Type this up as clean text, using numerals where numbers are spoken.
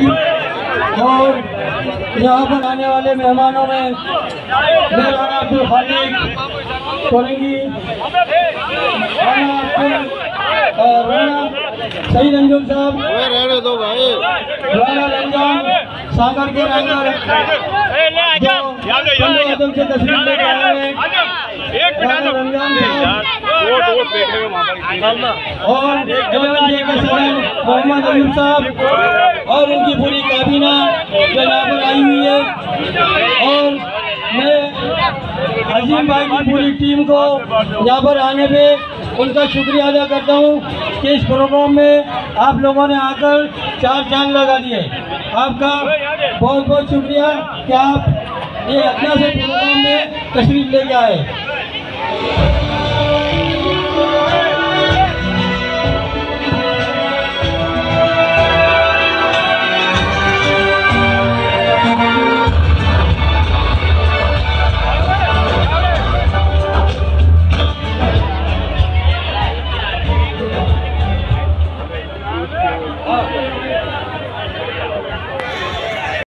और यहाँ पर आने वाले मेहमानों में मौलाना अब्दुल खालिक कोरंगी, राणा सईद अंजुम साहब, रहने दो भाई, राणा रंजान सागर के राइडर आदम से तस्वीर लेके आए हैं, राणा रंजान और मोहम्मद अयूब साहब और उनकी पूरी काबीना जो यहाँ पर आई हुई है। और मैं अजीम भाई की पूरी टीम को यहाँ पर आने पे उनका शुक्रिया अदा करता हूँ कि इस प्रोग्राम में आप लोगों ने आकर चार चांद लगा दिए। आपका बहुत बहुत शुक्रिया कि आप ये अपना से प्रोग्राम में तशरीफ लेके आए।